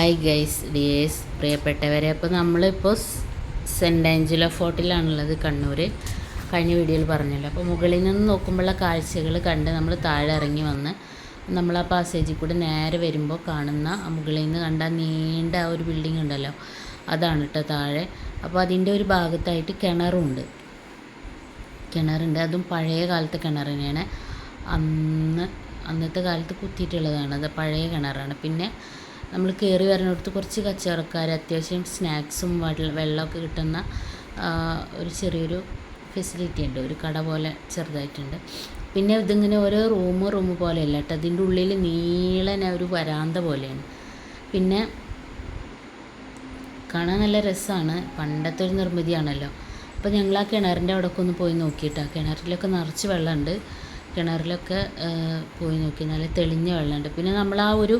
Hi guys dears പ്രിയപ്പെട്ടവരെ, അപ്പോൾ നമ്മളിപ്പോൾ സെൻറ്റ് ആഞ്ചലോ ഫോർട്ടിലാണുള്ളത്, കണ്ണൂർ. കഴിഞ്ഞ വീഡിയോയിൽ പറഞ്ഞല്ലോ. അപ്പോൾ മുകളിൽ നിന്ന് നോക്കുമ്പോഴുള്ള കാഴ്ചകൾ കണ്ട് നമ്മൾ താഴെ ഇറങ്ങി വന്ന് നമ്മൾ ആ പാസേജിൽ കൂടി നേരെ വരുമ്പോൾ കാണുന്ന മുകളിൽ നിന്ന് കണ്ട നീണ്ട ഒരു ബിൽഡിംഗ് ഉണ്ടല്ലോ, അതാണ് കേട്ടോ താഴെ. അപ്പോൾ അതിൻ്റെ ഒരു ഭാഗത്തായിട്ട് കിണറുണ്ട്. അതും പഴയ കാലത്തെ കിണർ തന്നെയാണ്. അന്നത്തെ കാലത്ത് കുത്തിയിട്ടുള്ളതാണ്. അത് പഴയ കിണറാണ്. പിന്നെ നമ്മൾ കയറി വരുന്നിടത്ത് കുറച്ച് കച്ചവടക്കാർ, അത്യാവശ്യം സ്നാക്സും വെള്ളമൊക്കെ കിട്ടുന്ന ഒരു ചെറിയൊരു ഫെസിലിറ്റി ഉണ്ട്. ഒരു കട പോലെ ചെറുതായിട്ടുണ്ട്. പിന്നെ ഇതിങ്ങനെ ഓരോ റൂം പോലെയല്ല കേട്ടോ, അതിൻ്റെ ഉള്ളിൽ നീളനെ ഒരു വരാന്ത പോലെയാണ്. പിന്നെ കാണാൻ നല്ല രസമാണ്. പണ്ടത്തെ ഒരു നിർമ്മിതിയാണല്ലോ. അപ്പോൾ ഞങ്ങൾ ആ കിണറിൻ്റെ അവിടെയൊക്കെ ഒന്ന് പോയി നോക്കിയിട്ടാണ്. കിണറിലൊക്കെ നിറച്ച് വെള്ളമുണ്ട്. കിണറിലൊക്കെ പോയി നോക്കി, നല്ല തെളിഞ്ഞ വെള്ളമുണ്ട്. പിന്നെ നമ്മൾ ആ ഒരു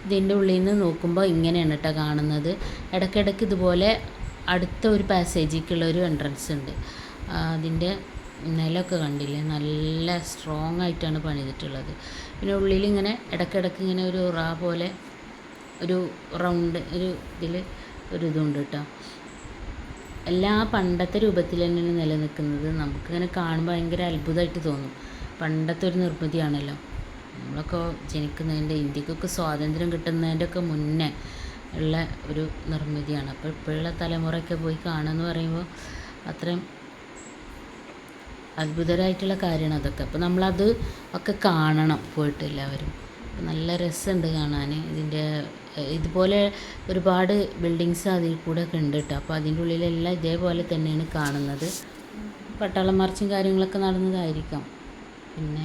ഇതിൻ്റെ ഉള്ളിൽ നിന്ന് നോക്കുമ്പോൾ ഇങ്ങനെയാണ് കേട്ടോ കാണുന്നത്. ഇടയ്ക്കിടയ്ക്ക് ഇതുപോലെ അടുത്ത ഒരു പാസേജിലേക്കുള്ള ഒരു എൻട്രൻസ് ഉണ്ട്. അതിൻ്റെ നിലമൊക്കെ കണ്ടില്ലേ, നല്ല സ്ട്രോങ് ആയിട്ടാണ് പണിതിട്ടുള്ളത്. പിന്നെ ഉള്ളിൽ ഇങ്ങനെ ഇടയ്ക്കിടയ്ക്ക് ഇങ്ങനെ ഒരു പോലെ ഒരു റൗണ്ട് ഒരു ഇതിൽ ഒരു ഇതുണ്ട് കേട്ടോ. എല്ലാ പണ്ടത്തെ രൂപത്തിൽ തന്നെയാണ് നിലനിൽക്കുന്നത്. നമുക്കിങ്ങനെ കാണുമ്പോൾ ഭയങ്കര അത്ഭുതമായിട്ട് തോന്നും. പണ്ടത്തെ ഒരു നിർമ്മിതിയാണല്ലോ. നമ്മളൊക്കെ ജനിക്കുന്നതിൻ്റെ, ഇന്ത്യക്കൊക്കെ സ്വാതന്ത്ര്യം കിട്ടുന്നതിൻ്റെ ഒക്കെ മുന്നേ ഉള്ള ഒരു നിർമ്മിതിയാണ്. അപ്പോൾ ഇപ്പോഴുള്ള തലമുറയൊക്കെ പോയി കാണുമെന്ന് പറയുമ്പോൾ അത്രയും അത്ഭുതമായിട്ടുള്ള കാര്യമാണ് അതൊക്കെ. അപ്പോൾ നമ്മളത് ഒക്കെ കാണണം പോയിട്ട് എല്ലാവരും. നല്ല രസമുണ്ട് കാണാൻ. ഇതുപോലെ ഒരുപാട് ബിൽഡിങ്സ് അതിൽ കൂടെ ഒക്കെ ഉണ്ട് കേട്ടോ. അപ്പോൾ അതിൻ്റെ ഉള്ളിലെല്ലാം ഇതേപോലെ തന്നെയാണ് കാണുന്നത്. പട്ടാളം മാർച്ചും കാര്യങ്ങളൊക്കെ നടന്നതായിരിക്കാം. പിന്നെ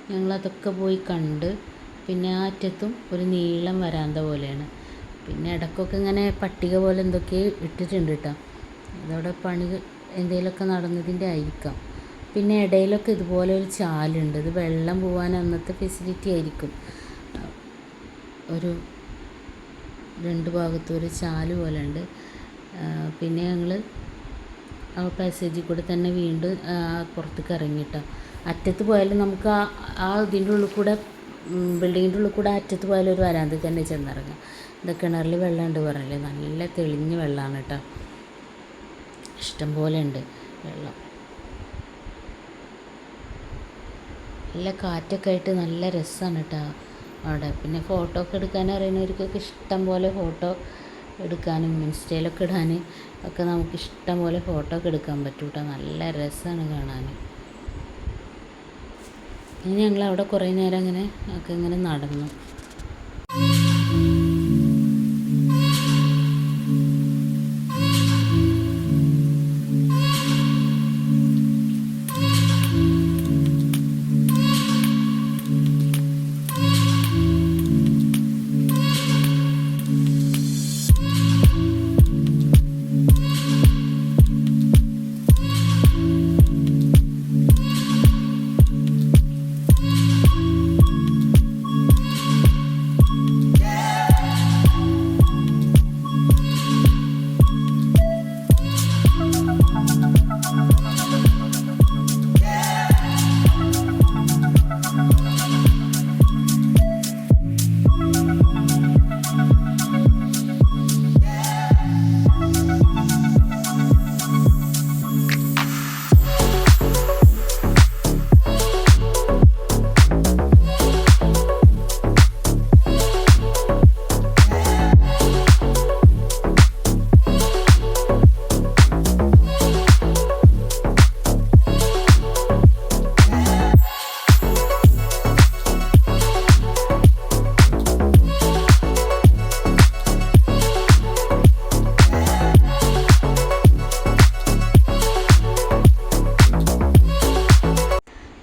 ഞങ്ങളതൊക്കെ പോയി കണ്ട്. പിന്നെ ആ അറ്റത്തും ഒരു നീളം വരാന്ത പോലെയാണ്. പിന്നെ ഇടയ്ക്കൊക്കെ ഇങ്ങനെ പട്ടിക പോലെ എന്തൊക്കെ ഇട്ടിട്ടുണ്ട് കേട്ടോ. അതവിടെ പണി എന്തെങ്കിലുമൊക്കെ നടന്നതിൻ്റെ ആയിരിക്കാം. പിന്നെ ഇടയിലൊക്കെ ഇതുപോലെ ഒരു ചാലുണ്ട്. ഇത് വെള്ളം പോകാൻ അന്നത്തെ ഫെസിലിറ്റി ആയിരിക്കും. ഒരു രണ്ട് ഭാഗത്തും ഒരു ചാല് പോലെ ഉണ്ട്. പിന്നെ ഞങ്ങൾ ആ പാസേജിൽ കൂടെ തന്നെ വീണ്ടും പുറത്തേക്ക് ഇറങ്ങിയിട്ടോ. അറ്റത്ത് പോയാലും നമുക്ക് ആ ഇതിൻ്റെ ഉള്ളിൽ കൂടെ, ബിൽഡിങ്ങിൻ്റെ ഉള്ളിൽ കൂടെ അറ്റത്ത് പോയാലും ഒരു വരാന്ത തന്നെ ചെന്നിറങ്ങാം. ഇത് കിണറിൽ വെള്ളമുണ്ട് പറഞ്ഞില്ലേ, നല്ല തെളിഞ്ഞ വെള്ളമാണ് കേട്ടോ. ഇഷ്ടം പോലെ ഉണ്ട് വെള്ളം. നല്ല കാറ്റൊക്കെ ആയിട്ട് നല്ല രസമാണ് കേട്ടോ അവിടെ. പിന്നെ ഫോട്ടോ ഒക്കെ എടുക്കാൻ അറിയുന്നവർക്കൊക്കെ ഇഷ്ടം പോലെ ഫോട്ടോ എടുക്കാനും ഇൻസ്റ്റയിലൊക്കെ ഇടാൻ ഒക്കെ നമുക്ക് ഇഷ്ടം പോലെ ഫോട്ടോ ഒക്കെ എടുക്കാൻ പറ്റും കേട്ടോ. നല്ല രസമാണ് കാണാൻ. ഇനി ഞങ്ങൾ അവിടെ കുറേ നേരം ഇങ്ങനെ നടന്നു.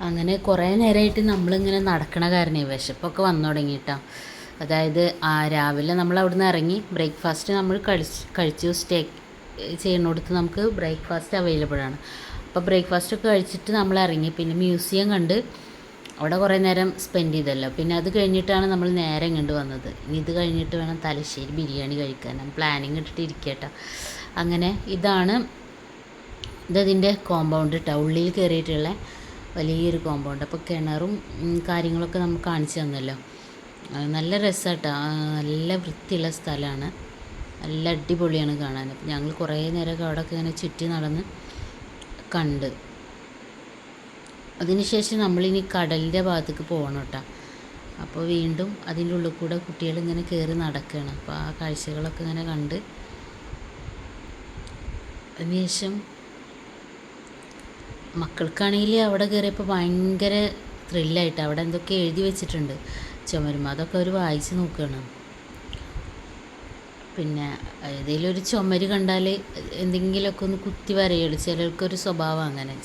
അങ്ങനെ കുറേ നേരമായിട്ട് നമ്മളിങ്ങനെ നടക്കണ കാരണേ വിശപ്പൊക്കെ വന്നു തുടങ്ങിയിട്ടോ. അതായത് രാവിലെ നമ്മൾ അവിടെ നിന്ന് ഇറങ്ങി ബ്രേക്ക്ഫാസ്റ്റ് നമ്മൾ കഴിച്ചു. സ്റ്റേ ചെയ്യുന്നിടത്ത് നമുക്ക് ബ്രേക്ക്ഫാസ്റ്റ് അവൈലബിൾ ആണ്. അപ്പോൾ ബ്രേക്ക്ഫാസ്റ്റൊക്കെ കഴിച്ചിട്ട് നമ്മൾ ഇറങ്ങി. പിന്നെ മ്യൂസിയം കണ്ട് അവിടെ കുറേ നേരം സ്പെൻഡ് ചെയ്തല്ലോ. പിന്നെ അത് കഴിഞ്ഞിട്ടാണ് നമ്മൾ നേരെ ഇങ്ങോട്ട് വന്നത്. ഇനി ഇത് കഴിഞ്ഞിട്ട് വേണം തലശ്ശേരി ബിരിയാണി കഴിക്കാൻ. പ്ലാനിങ് ഇട്ടിട്ട് ഇരിക്കട്ടോ. അങ്ങനെ ഇതതിൻ്റെ കോമ്പൗണ്ട് കേട്ടോ, ഉള്ളിൽ കയറിയിട്ടുള്ള വലിയൊരു കോമ്പൗണ്ട്. അപ്പോൾ കിണറും കാര്യങ്ങളൊക്കെ നമുക്ക് കാണിച്ചു തന്നല്ലോ. നല്ല രസമാട്ടോ, നല്ല വൃത്തിയുള്ള സ്ഥലമാണ്, നല്ല അടിപൊളിയാണ് കാണാൻ. അപ്പം ഞങ്ങൾ കുറേ നേരമൊക്കെ അവിടെയൊക്കെ ഇങ്ങനെ ചുറ്റി നടന്ന് കണ്ട്. അതിനുശേഷം നമ്മളിനി കടലിൻ്റെ ഭാഗത്തേക്ക് പോകണം കേട്ടോ. അപ്പോൾ വീണ്ടും അതിൻ്റെ ഉള്ളിൽ കൂടെ കുട്ടികളിങ്ങനെ കയറി നടക്കുകയാണ്. അപ്പോൾ ആ കാഴ്ചകളൊക്കെ ഇങ്ങനെ കണ്ട് അതിനുശേഷം മക്കൾക്കാണെങ്കിൽ അവിടെ കയറിയപ്പോൾ ഭയങ്കര ത്രില്ലായിട്ട് അവിടെ എന്തൊക്കെ എഴുതി വെച്ചിട്ടുണ്ട് ചുമരുമ്പോൾ, അതൊക്കെ അവർ വായിച്ച് നോക്കുകയാണ്. പിന്നെ ഏതെങ്കിലും ഒരു ചുമര് കണ്ടാൽ എന്തെങ്കിലുമൊക്കെ ഒന്ന് കുത്തി വരയുള്ളൂ. ചിലർക്കൊരു സ്വഭാവം അങ്ങനെ,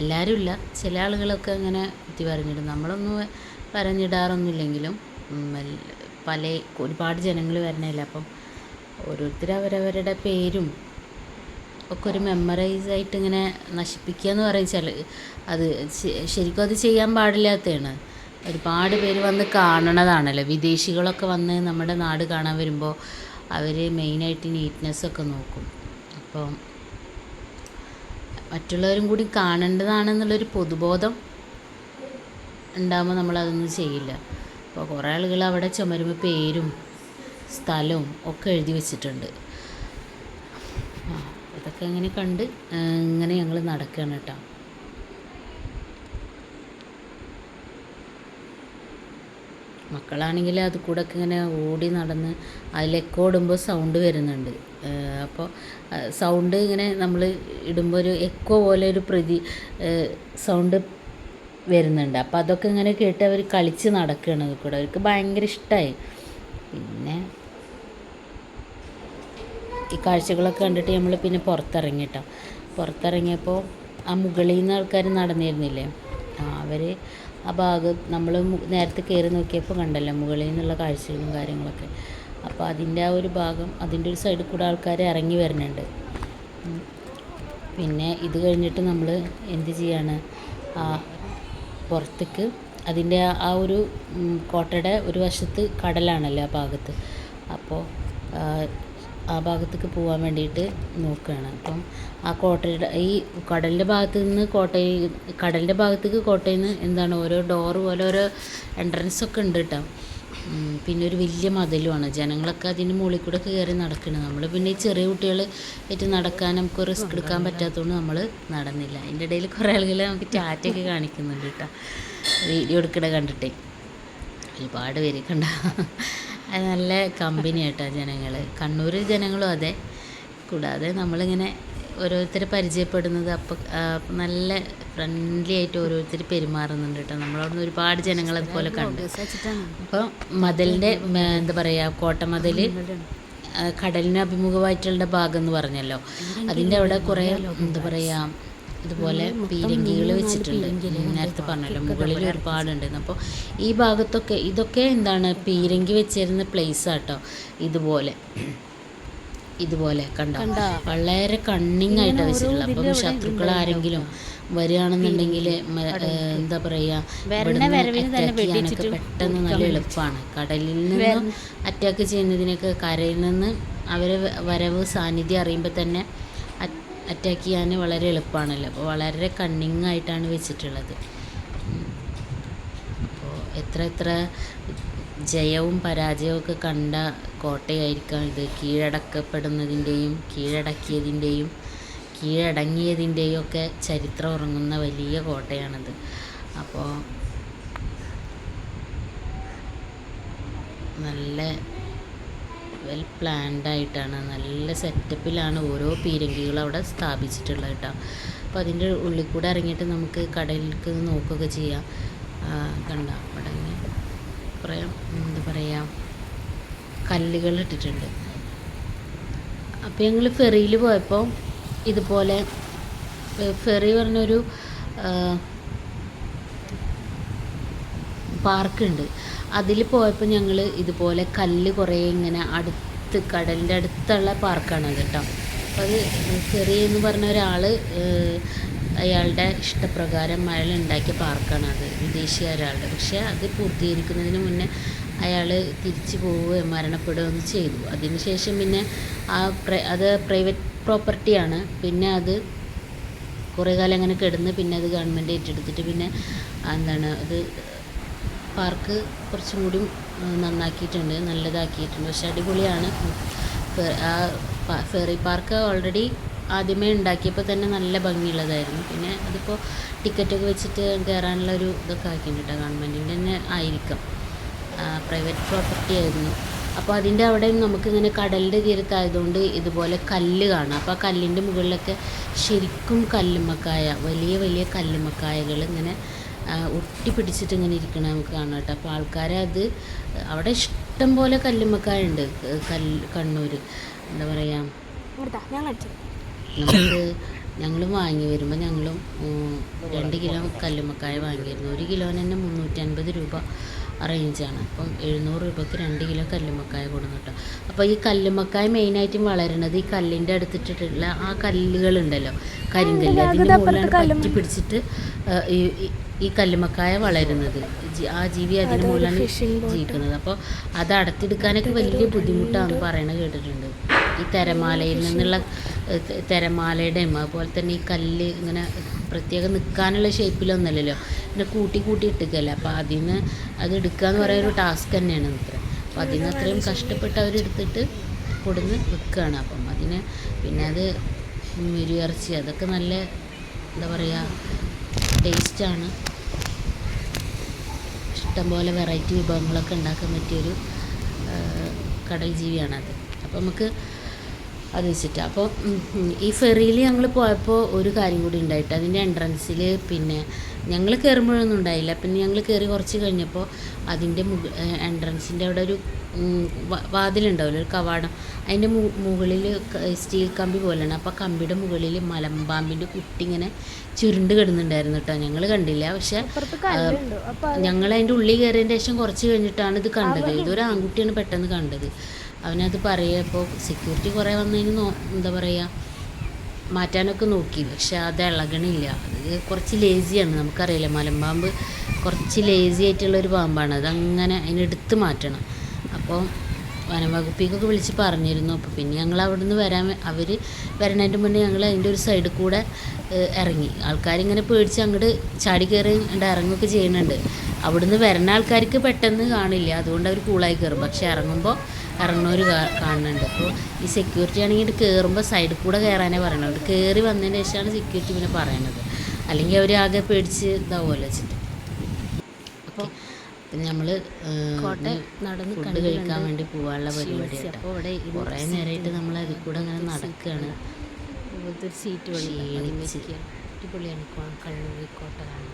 എല്ലാവരും ഇല്ല, ചില ആളുകളൊക്കെ അങ്ങനെ കുത്തി വരഞ്ഞിടും. നമ്മളൊന്നും വരഞ്ഞിടാറൊന്നുമില്ലെങ്കിലും പല ഒരുപാട് ജനങ്ങൾ വരണമല്ല, അപ്പം ഓരോരുത്തർ അവരവരുടെ പേരും ഒക്കെ ഒരു മെമ്മറൈസായിട്ട് ഇങ്ങനെ നശിപ്പിക്കുക എന്ന് പറയും. അത് ശരിക്കും അത് ചെയ്യാൻ പാടില്ലാത്തതാണ്. ഒരുപാട് പേര് വന്ന് കാണണതാണല്ലോ, വിദേശികളൊക്കെ വന്ന് നമ്മുടെ നാട് കാണാൻ വരുമ്പോൾ അവർ മെയിനായിട്ട് നീറ്റ്നെസ്സൊക്കെ നോക്കും. അപ്പോൾ മറ്റുള്ളവരും കൂടി കാണേണ്ടതാണെന്നുള്ളൊരു പൊതുബോധം ഉണ്ടാകുമ്പോൾ നമ്മളതൊന്നും ചെയ്യില്ല. അപ്പോൾ കുറേ ആളുകൾ അവിടെ ചുമരുമ്പോൾ പേരും സ്ഥലവും ഒക്കെ എഴുതി വെച്ചിട്ടുണ്ട്. ഇതൊക്കെ ഇങ്ങനെ കണ്ട് ഇങ്ങനെ ഞങ്ങൾ നടക്കുകയാണ് കേട്ടോ. മക്കളാണെങ്കിൽ അത് കൂടെ ഒക്കെ ഇങ്ങനെ ഓടി നടന്ന് അതിലെക്കോ ഇടുമ്പോൾ സൗണ്ട് വരുന്നുണ്ട്. അപ്പോൾ സൗണ്ട് ഇങ്ങനെ നമ്മൾ ഇടുമ്പോൾ ഒരു എക്കോ പോലെ ഒരു സൗണ്ട് വരുന്നുണ്ട്. അപ്പോൾ അതൊക്കെ ഇങ്ങനെ കേട്ട് അവർ കളിച്ച് നടക്കുകയാണ് അത് കൂടെ. അവർക്ക് ഭയങ്കര ഇഷ്ടമായി. പിന്നെ ഈ കാഴ്ചകളൊക്കെ കണ്ടിട്ട് നമ്മൾ പിന്നെ പുറത്തിറങ്ങിയിട്ടോ. പുറത്തിറങ്ങിയപ്പോൾ ആ മുകളിൽ നിന്ന് ആൾക്കാർ നടന്നിരുന്നില്ലേ, അവർ ആ ഭാഗം നമ്മൾ നേരത്തെ കയറി നോക്കിയപ്പോൾ കണ്ടല്ലോ മുകളിൽ നിന്നുള്ള കാഴ്ചകളും കാര്യങ്ങളൊക്കെ. അപ്പോൾ അതിൻ്റെ ആ ഒരു ഭാഗം, അതിൻ്റെ ഒരു സൈഡിൽ കൂടെ ആൾക്കാർ ഇറങ്ങി വരുന്നുണ്ട്. പിന്നെ ഇത് കഴിഞ്ഞിട്ട് നമ്മൾ എന്ത് ചെയ്യാണ്, പുറത്തേക്ക് അതിൻ്റെ ആ ഒരു കോട്ടയുടെ ഒരു വശത്ത് കടലാണല്ലോ ആ ഭാഗത്ത്. അപ്പോൾ ആ ഭാഗത്തേക്ക് പോകാൻ വേണ്ടിയിട്ട് നോക്കുകയാണ്. അപ്പം ആ കോട്ടയുടെ ഈ കടലിൻ്റെ ഭാഗത്തേക്ക് കോട്ടയിൽ നിന്ന് എന്താണ് ഓരോ ഡോറ് പോലെ ഓരോ എൻട്രൻസൊക്കെ ഉണ്ട് കേട്ടോ. പിന്നെ ഒരു വലിയ മതിലുമാണ്. ജനങ്ങളൊക്കെ അതിൻ്റെ മുകളിൽ കൂടെ കയറി നടക്കണം. നമ്മൾ പിന്നെ ഈ ചെറിയ കുട്ടികൾ ആയിട്ട് നടക്കാൻ നമുക്ക് റിസ്ക് എടുക്കാൻ പറ്റാത്തതുകൊണ്ട് നമ്മൾ നടന്നില്ല. അതിൻ്റെ ഇടയിൽ കുറേ ആളുകൾ നമുക്ക് ടാറ്റയൊക്കെ കാണിക്കുന്നുണ്ട് കേട്ടോ, വീഡിയോ എടുക്കണ കണ്ടിട്ടേ. ഒരുപാട് പേര് കണ്ട, അത് നല്ല കമ്പനി ആയിട്ടാ ജനങ്ങൾ. കണ്ണൂർ ജനങ്ങളും അതെ. കൂടാതെ നമ്മളിങ്ങനെ ഓരോരുത്തരെ പരിചയപ്പെടുന്നത് അപ്പോൾ നല്ല ഫ്രണ്ട്ലി ആയിട്ട് ഓരോരുത്തർ പെരുമാറുന്നുണ്ട് കേട്ടോ. നമ്മളവിടുന്ന് ഒരുപാട് ജനങ്ങൾ അതുപോലെ കണ്ടു. അപ്പോൾ മതിലിൻ്റെ എന്താ പറയുക, കോട്ടമതിൽ കടലിന് അഭിമുഖമായിട്ടുള്ള ഭാഗം എന്ന് പറഞ്ഞല്ലോ, അതിൻ്റെ അവിടെ കുറേ എന്താ പറയുക ഇതുപോലെ പീരങ്കികൾ വെച്ചിട്ടുണ്ട്. നേരത്തെ പറഞ്ഞല്ലോ മുകളിൽ ഒരുപാടുണ്ട്. അപ്പോൾ ഈ ഭാഗത്തൊക്കെ ഇതൊക്കെ എന്താണ് പീരങ്കി വെച്ചിരുന്ന പ്ലേസാട്ടോ. ഇതുപോലെ കണ്ടോ, വളരെ കണ്ണിങ് ആയിട്ടാണ് വെച്ചിട്ടുള്ളത്. അപ്പം ശത്രുക്കൾ ആരെങ്കിലും വരികയാണെന്നുണ്ടെങ്കിൽ എന്താ പറയുക, അറ്റാക്ക് ചെയ്യാനൊക്കെ പെട്ടെന്ന് നല്ല എളുപ്പമാണ്. കടലിൽ നിന്ന് അറ്റാക്ക് ചെയ്യുന്നതിനൊക്കെ കരയിൽ നിന്ന് അവരെ വരവ് സാന്നിധ്യം അറിയുമ്പോൾ തന്നെ അറ്റാക്ക് ചെയ്യാൻ വളരെ എളുപ്പമാണല്ലോ. അപ്പോൾ വളരെ കണ്ണിങ് ആയിട്ടാണ് വെച്ചിട്ടുള്ളത്. അപ്പോൾ എത്ര ജയവും പരാജയവും ഒക്കെ കണ്ട കോട്ടയായിരിക്കാം ഇത്. കീഴടക്കപ്പെടുന്നതിൻ്റെയും കീഴടങ്ങിയതിൻ്റെയും ഒക്കെ ചരിത്രം ഉറങ്ങുന്ന വലിയ കോട്ടയാണിത്. അപ്പോൾ നല്ല വെൽ പ്ലാൻഡായിട്ടാണ്, നല്ല സെറ്റപ്പിലാണ് ഓരോ പീരങ്കികളും അവിടെ സ്ഥാപിച്ചിട്ടുള്ളത് കേട്ടോ. അപ്പോൾ അതിൻ്റെ ഉള്ളിൽ കൂടെ ഇറങ്ങിയിട്ട് നമുക്ക് കടലിലേക്ക് നോക്കുകയൊക്കെ ചെയ്യാം. കണ്ട അവിടെ കുറേ എന്താ പറയുക കല്ലുകൾ ഇട്ടിട്ടുണ്ട്. അപ്പോൾ ഞങ്ങൾ ഫെറിയിൽ പോയപ്പോൾ ഇതുപോലെ ഫെറി പറഞ്ഞൊരു പാർക്കുണ്ട്. അതിൽ പോയപ്പോൾ ഞങ്ങൾ ഇതുപോലെ കല്ല് കുറേ ഇങ്ങനെ കടലിൻ്റെ അടുത്തുള്ള പാർക്കാണ് കേട്ടോ. അപ്പോൾ അത് ഫെറി എന്ന് പറഞ്ഞ ഒരാൾ അയാളുടെ ഇഷ്ടപ്രകാരം അയാൾ ഉണ്ടാക്കിയ പാർക്കാണ് അത്, വിദേശിയൊരാളുടെ. പക്ഷേ അത് പൂർത്തീകരിക്കുന്നതിന് മുന്നേ അയാൾ തിരിച്ചു പോവുകയോ മരണപ്പെടുകയൊന്നും ചെയ്തു. അതിനുശേഷം പിന്നെ അത് പ്രൈവറ്റ് പ്രോപ്പർട്ടിയാണ്. പിന്നെ അത് കുറേ കാലം അങ്ങനെ കിടന്ന് പിന്നെ അത് ഗവൺമെൻറ് ഏറ്റെടുത്തിട്ട് പിന്നെ എന്താണ് അത് പാർക്ക് കുറച്ചും കൂടി നന്നാക്കിയിട്ടുണ്ട്, നല്ലതാക്കിയിട്ടുണ്ട്. പക്ഷെ അടിപൊളിയാണ്. ആ ഫെറി പാർക്ക് ഓൾറെഡി ആദ്യമേ ഉണ്ടാക്കിയപ്പോൾ തന്നെ നല്ല ഭംഗിയുള്ളതായിരുന്നു. പിന്നെ അതിപ്പോൾ ടിക്കറ്റൊക്കെ വെച്ചിട്ട് കയറാനുള്ള ഒരു ഇതൊക്കെ ആക്കിയിട്ടുണ്ട്. ഗവൺമെൻറ്റിൻ്റെ തന്നെ ആയിരിക്കാം, പ്രൈവറ്റ് പ്രോപ്പർട്ടി ആയിരുന്നു. അപ്പോൾ അതിൻ്റെ അവിടെ നമുക്കിങ്ങനെ കടലിൻ്റെ തീരത്തായതുകൊണ്ട് ഇതുപോലെ കല്ല് കാണാം. അപ്പോൾ ആ കല്ലിൻ്റെ മുകളിലൊക്കെ ശരിക്കും കല്ലുമ്മക്കായ, വലിയ വലിയ കല്ലുമ്മക്കായകൾ ഇങ്ങനെ ഒട്ടി പിടിച്ചിട്ട് ഇങ്ങനെ ഇരിക്കണം നമുക്ക് കാണാം കേട്ടോ. അപ്പോൾ ആൾക്കാരെ അത് അവിടെ ഇഷ്ടം പോലെ കല്ലുമ്മക്കായ ഉണ്ട്. കണ്ണൂർ എന്താ പറയുക, നമുക്ക് ഞങ്ങളും വാങ്ങി വരുമ്പോൾ ഞങ്ങളും 2 കിലോ കല്ലുമ്മക്കായ വാങ്ങിയിരുന്നു. 1 കിലോന് തന്നെ 350 രൂപ റേഞ്ചാണ്. അപ്പം 700 രൂപയ്ക്ക് 2 കിലോ കല്ലുമ്മക്കായ കൊടുന്നു കേട്ടോ. അപ്പോൾ ഈ കല്ലുമ്മക്കായ മെയിനായിട്ടും വളരുന്നത് ഈ കല്ലിൻ്റെ അടുത്തിട്ടിട്ടുള്ള ആ കല്ലുകളുണ്ടല്ലോ, കരിങ്കല്ല്, അതിൻ്റെ മുകളിലാണ് പറ്റി പിടിച്ചിട്ട് ഈ കല്ലുമ്മക്കായ വളരുന്നത്. ആ ജീവി അതിന് മുകളിലാണ് ജീവിക്കുന്നത്. അപ്പോൾ അത് അടത്തിയെടുക്കാനൊക്കെ വലിയ ബുദ്ധിമുട്ടാണെന്ന് പറയണത് കേട്ടിട്ടുണ്ട്. ഈ തിരമാലയിൽ നിന്നുള്ള തിരമാലയുടെയും അതുപോലെ തന്നെ ഈ കല്ല് ഇങ്ങനെ പ്രത്യേകം നിൽക്കാനുള്ള ഷേപ്പിലൊന്നുമല്ലല്ലോ, പിന്നെ കൂട്ടി ഇട്ടിക്കല്ലേ. അപ്പോൾ അതിന് അത് എടുക്കുക എന്ന് പറയുന്ന ഒരു ടാസ്ക് തന്നെയാണ് ഇത്ര. അപ്പോൾ അതിന് അത്രയും കഷ്ടപ്പെട്ട് അവരെടുത്തിട്ട് കൊടുന്ന് വെക്കുകയാണ്. അപ്പം അതിന് പിന്നെ അത് മുരിയിറച്ചി അതൊക്കെ നല്ല എന്താ പറയുക ടേസ്റ്റാണ്. ഇഷ്ടംപോലെ വെറൈറ്റി വിഭവങ്ങളൊക്കെ ഉണ്ടാക്കാൻ പറ്റിയൊരു കടൽ ജീവിയാണത്. അപ്പോൾ നമുക്ക് അത് വെച്ചിട്ട് അപ്പോൾ ഈ ഫെറിയിൽ ഞങ്ങൾ പോയപ്പോൾ ഒരു കാര്യം കൂടി ഉണ്ടായിട്ട്, അതിൻ്റെ എൻട്രൻസിൽ പിന്നെ ഞങ്ങൾ കയറുമ്പോഴൊന്നും ഉണ്ടായില്ല. പിന്നെ ഞങ്ങൾ കയറി കുറച്ച് കഴിഞ്ഞപ്പോൾ അതിൻ്റെ എൻട്രൻസിൻ്റെ അവിടെ ഒരു വാതിലുണ്ടാവില്ല, ഒരു കവാടം, അതിൻ്റെ മുകളിൽ സ്റ്റീൽ കമ്പി പോലെയാണ്. അപ്പോൾ കമ്പിയുടെ മുകളിൽ മലമ്പാമ്പിൻ്റെ കുട്ടി ഇങ്ങനെ ചുരുണ്ട് കിടന്നുണ്ടായിരുന്നു കേട്ടോ. ഞങ്ങൾ കണ്ടില്ല, പക്ഷെ ഞങ്ങൾ അതിൻ്റെ ഉള്ളിൽ കയറിയതിൻ്റെ ശേഷം കുറച്ച് കഴിഞ്ഞിട്ടാണ് ഇത് കണ്ടത്. ഇതൊരു ആൺകുട്ടിയാണ് പെട്ടെന്ന് കണ്ടത്. അവനത് പറയുമ്പോൾ സെക്യൂരിറ്റി കുറേ വന്നതിന് എന്താ പറയുക മാറ്റാനൊക്കെ നോക്കി, പക്ഷെ അത് ഇളകണില്ല. അത് കുറച്ച് ലേസിയാണ്, നമുക്കറിയില്ല, മലമ്പാമ്പ് കുറച്ച് ലേസി ആയിട്ടുള്ളൊരു പാമ്പാണ്. അതങ്ങനെ അതിനെടുത്ത് മാറ്റണം. അപ്പോൾ വനംവകുപ്പിക്കൊക്കെ വിളിച്ച് പറഞ്ഞിരുന്നു. അപ്പോൾ പിന്നെ ഞങ്ങൾ അവിടെ നിന്ന് അവർ വരണതിൻ്റെ മുന്നേ ഞങ്ങൾ അതിൻ്റെ ഒരു സൈഡിൽ കൂടെ ഇറങ്ങി. ആൾക്കാരിങ്ങനെ പേടിച്ച് അങ്ങോട്ട് ചാടി കയറി ഇറങ്ങുകയൊക്കെ ചെയ്യുന്നുണ്ട്. അവിടുന്ന് വരുന്ന ആൾക്കാർക്ക് പെട്ടെന്ന് കാണില്ല, അതുകൊണ്ട് അവർ കൂളായി കയറും. പക്ഷെ ഇറങ്ങുമ്പോൾ ഇറങ്ങുന്നവർ കാണുന്നുണ്ട്. അപ്പോൾ ഈ സെക്യൂരിറ്റി ആണെങ്കിൽ കയറുമ്പോൾ സൈഡിൽ കൂടെ കയറാനേ പറയണത്. കയറി വന്നതിന് ശേഷമാണ് സെക്യൂരിറ്റി പിന്നെ പറയണത്, അല്ലെങ്കിൽ അവർ ആകെ പേടിച്ച് ഇതാവുമല്ലോ വെച്ചിട്ട്. അപ്പോൾ നമ്മൾ നടന്ന് ഫുഡ് കഴിക്കാൻ വേണ്ടി പോകാനുള്ള പരിപാടിയാണ്. അപ്പോൾ ഇവിടെ കുറേ നേരമായിട്ട് നമ്മൾ അതിൽ കൂടെ അങ്ങനെ നടക്കുകയാണ്. ഒരു സീറ്റ് വഴി അടിപൊളിയാണ് കണ്ണൂർ കോട്ട കാണാൻ.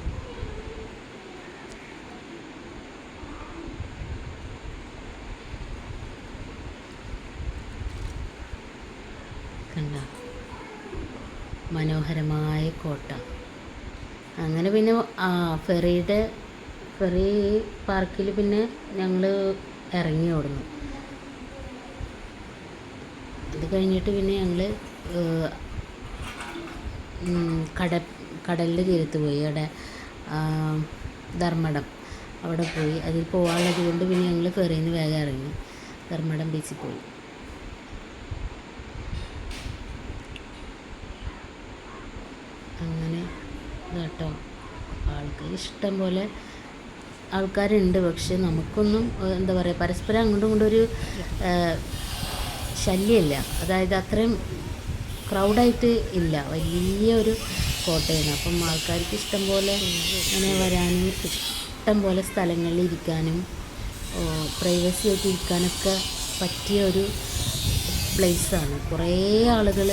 കണ്ട മനോഹരമായ കോട്ട. അങ്ങനെ പിന്നെ ഫെറി പാർക്കിൽ പിന്നെ ഞങ്ങൾ ഇറങ്ങി ഓടുന്നു. അത് കഴിഞ്ഞിട്ട് പിന്നെ ഞങ്ങൾ കടലിൻ്റെ തീരത്ത് പോയി. അവിടെ ധർമ്മടം അവിടെ പോയി. അതിൽ പോകാനുള്ളത് കൊണ്ട് പിന്നെ ഞങ്ങൾ ഫെറിയിൽ നിന്ന് വേഗം ഇറങ്ങി ധർമ്മടം ബീച്ചിൽ പോയി. അങ്ങനെ കേട്ടോ, ആൾക്കാർ ഇഷ്ടം പോലെ ആൾക്കാരുണ്ട്. പക്ഷെ നമുക്കൊന്നും എന്താ പറയുക പരസ്പരം അങ്ങോട്ടും ഇങ്ങോട്ടും ഒരു ശല്യമില്ല. അതായത് അത്രയും ക്രൗഡായിട്ട് ഇല്ല, വലിയ ഒരു കോട്ടയാണ്. അപ്പം ആൾക്കാർക്ക് ഇഷ്ടം പോലെ അങ്ങനെ വരാനും ഇഷ്ടം പോലെ സ്ഥലങ്ങളിൽ ഇരിക്കാനും പ്രൈവസി ആയിട്ട് ഇരിക്കാനൊക്കെ പറ്റിയ ഒരു പ്ലേസാണ്. കുറേ ആളുകൾ,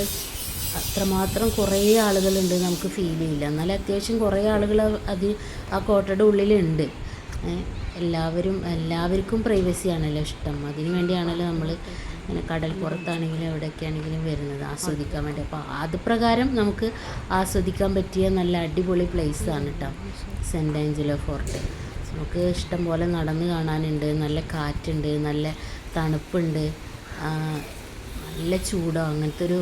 അത്രമാത്രം കുറേ ആളുകളുണ്ട് നമുക്ക് ഫീൽ ചെയ്യില്ല. എന്നാലും അത്യാവശ്യം കുറേ ആളുകൾ ആ കോട്ടയുടെ ഉള്ളിലുണ്ട്. എല്ലാവർക്കും പ്രൈവസി ആണല്ലോ ഇഷ്ടം. അതിന് വേണ്ടിയാണല്ലോ നമ്മൾ ഇങ്ങനെ കടൽ പുറത്താണെങ്കിലും എവിടെയൊക്കെ ആണെങ്കിലും വരുന്നത് ആസ്വദിക്കാൻ വേണ്ടി. അപ്പോൾ അത് പ്രകാരം നമുക്ക് ആസ്വദിക്കാൻ പറ്റിയ നല്ല അടിപൊളി പ്ലേസാണ് കേട്ടോ സെൻറ്റ് ആഞ്ചലോ ഫോർട്ട്. നമുക്ക് ഇഷ്ടം പോലെ നടന്ന് കാണാനുണ്ട്, നല്ല കാറ്റുണ്ട്, നല്ല തണുപ്പുണ്ട്, നല്ല ചൂടോ അങ്ങനത്തെ ഒരു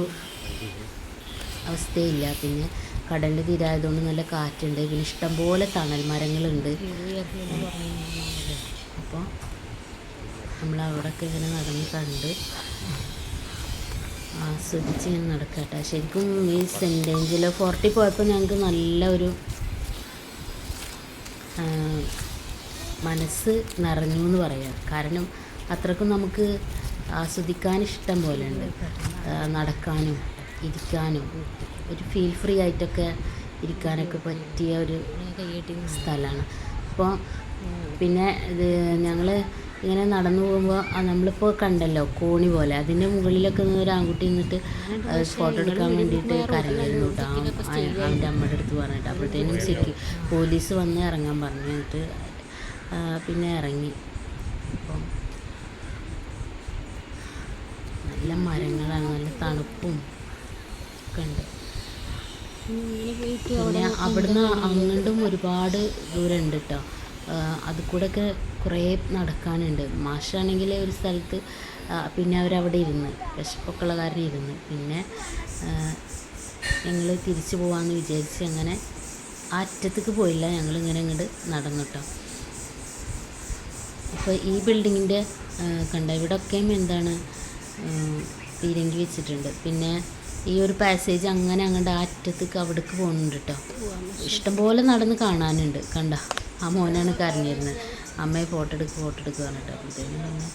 അവസ്ഥയില്ല. പിന്നെ കടലിൻ്റെ തീരായതുകൊണ്ട് നല്ല കാറ്റുണ്ട്, പിന്നെ ഇഷ്ടംപോലെ തണൽ മരങ്ങളുണ്ട്. അപ്പോൾ നമ്മൾ അവിടെയൊക്കെ ഇങ്ങനെ നടന്ന് കണ്ട് ആസ്വദിച്ച് ഇങ്ങനെ നടക്കട്ടെ. ശരിക്കും ഈ സെൻറ്റ് ആഞ്ചലോ ഫോർട്ടിൽ പോയപ്പോൾ ഞങ്ങൾക്ക് നല്ല ഒരു മനസ്സ് നിറഞ്ഞു എന്ന് പറയാം. കാരണം അത്രക്കും നമുക്ക് ആസ്വദിക്കാൻ ഇഷ്ടം പോലെ ഉണ്ട്. നടക്കാനും ഇരിക്കാനും ഒരു ഫീൽ ഫ്രീ ആയിട്ടൊക്കെ ഇരിക്കാനൊക്കെ പറ്റിയ ഒരു സ്ഥലമാണ്. അപ്പോൾ പിന്നെ ഇത് ഞങ്ങൾ ഇങ്ങനെ നടന്നു പോകുമ്പോൾ നമ്മളിപ്പോൾ കണ്ടല്ലോ കോണി പോലെ, അതിൻ്റെ മുകളിലൊക്കെ നിന്ന് ഒരു ആൺകുട്ടി നിന്നിട്ട് ഫോട്ടോ എടുക്കാൻ വേണ്ടിയിട്ട് കരഞ്ഞിരുന്നു കേട്ടോ. അവൻ്റെ അമ്മയുടെ അടുത്ത് പറഞ്ഞിട്ട് അപ്പോഴത്തേനും പോലീസ് വന്ന് ഇറങ്ങാൻ പറഞ്ഞു. എന്നിട്ട് പിന്നെ ഇറങ്ങി. അപ്പം നല്ല മരങ്ങളാണ്, നല്ല തണുപ്പും ഒക്കെ ഉണ്ട്. പിന്നെ അവിടുന്ന് അങ്ങോട്ടും ഒരുപാട് ദൂരം ഉണ്ട് കേട്ടോ. അത് കൂടെയൊക്കെ കുറേ നടക്കാനുണ്ട്. മാഷാണെങ്കിൽ ഒരു സ്ഥലത്ത് പിന്നെ അവരവിടെ ഇരുന്ന് വിശപ്പൊക്കെ ഉള്ള കാരണം ഇരുന്ന്. പിന്നെ ഞങ്ങൾ തിരിച്ചു പോകാമെന്ന് വിചാരിച്ച് അങ്ങനെ ആ അറ്റത്തേക്ക് പോയില്ല, ഞങ്ങളിങ്ങനെ ഇങ്ങോട്ട് നടന്നു കേട്ടോ. അപ്പോൾ ഈ ബിൽഡിങ്ങിൻ്റെ കണ്ട ഇവിടെയൊക്കെയും എന്താണ് പീരങ്കി വെച്ചിട്ടുണ്ട്. പിന്നെ ഈ ഒരു പാസേജ് അങ്ങനെ അങ്ങോട്ട് ആ അറ്റത്തേക്ക് അവിടേക്ക് പോകുന്നുണ്ട് കേട്ടോ. ഇഷ്ടംപോലെ നടന്ന് കാണാനുണ്ട്. കണ്ട ആ മോനാണ് കരഞ്ഞിരുന്നത്, അമ്മയെ ഫോട്ടോ എടുക്കുക പറഞ്ഞിട്ട്. അപ്പോഴത്തേനും പിന്നെ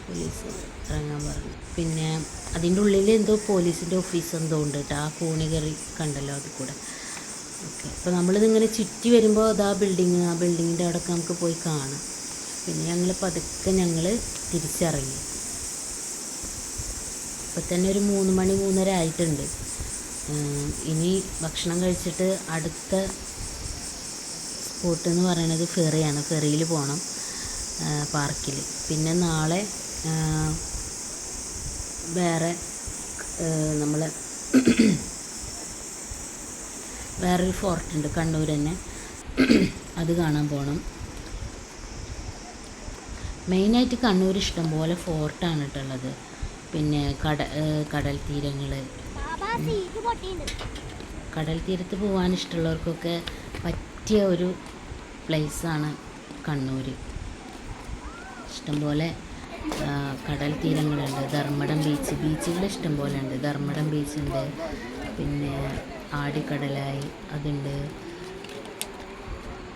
പോലീസ് ഇറങ്ങാൻ പറഞ്ഞു. പിന്നെ അതിൻ്റെ ഉള്ളിൽ എന്തോ പോലീസിൻ്റെ ഓഫീസ് എന്തോ ഉണ്ട് കേട്ടോ. ആ കോണി കയറി കണ്ടല്ലോ അത് കൂടെ. ഓക്കെ, അപ്പോൾ നമ്മളിതിങ്ങനെ ചുറ്റി വരുമ്പോൾ അത് ആ ബിൽഡിങ്ങിൻ്റെ അവിടെയൊക്കെ നമുക്ക് പോയി കാണാം. പിന്നെ ഞങ്ങൾ പതുക്കെ തിരിച്ചിറങ്ങി. ഇപ്പം തന്നെ ഒരു 3 മണി 3:30 ആയിട്ടുണ്ട്. ഇനി ഭക്ഷണം കഴിച്ചിട്ട് അടുത്ത സ്പോട്ട് എന്ന് പറയുന്നത് ഫെറിയാണ്. ഫെറിയിൽ പോകണം പാർക്കിൽ. പിന്നെ നാളെ വേറെ നമ്മൾ വേറൊരു ഫോർട്ടുണ്ട് കണ്ണൂർ തന്നെ, അത് കാണാൻ പോകണം. മെയിനായിട്ട് കണ്ണൂർ ഇഷ്ടംപോലെ ഫോർട്ടാണ് കേട്ടുള്ളത്. പിന്നെ കടൽ തീരത്ത് പോകാൻ ഇഷ്ടമുള്ളവർക്കൊക്കെ പറ്റിയ ഒരു പ്ലേസാണ് കണ്ണൂർ. ഇഷ്ടംപോലെ കടൽ തീരങ്ങളുണ്ട്. ധർമ്മടം ബീച്ചുകൾ ഇഷ്ടംപോലെ ഉണ്ട്. ധർമ്മടം ബീച്ചുണ്ട്, പിന്നെ ആടിക്കടലായി അതുണ്ട്,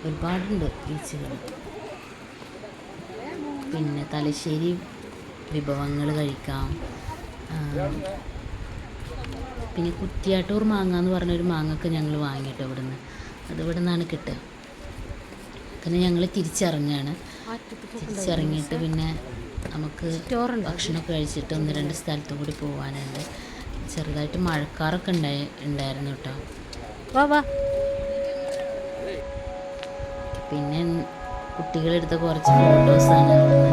ഒരുപാടുണ്ട് ബീച്ചുകൾ. പിന്നെ തലശ്ശേരി വിഭവങ്ങൾ കഴിക്കാം. പിന്നെ കുറ്റിയാട്ടൂർ മാങ്ങ എന്ന് പറഞ്ഞൊരു മാങ്ങയൊക്കെ ഞങ്ങൾ വാങ്ങിയിട്ട് ഇവിടുന്ന്, അത് ഇവിടെ നിന്നാണ് കിട്ടുക. പിന്നെ ഞങ്ങൾ തിരിച്ചിറങ്ങുകയാണ്. തിരിച്ചിറങ്ങിയിട്ട് പിന്നെ നമുക്ക് ഭക്ഷണമൊക്കെ കഴിച്ചിട്ട് 1-2 സ്ഥലത്തും കൂടി പോകാനുണ്ട്. ചെറുതായിട്ട് മഴക്കാറൊക്കെ ഉണ്ടായിരുന്നു കേട്ടോ. പിന്നെ കുട്ടികളെടുത്ത കുറച്ച് ഫോട്ടോസാണ് ഇവിടുന്ന്.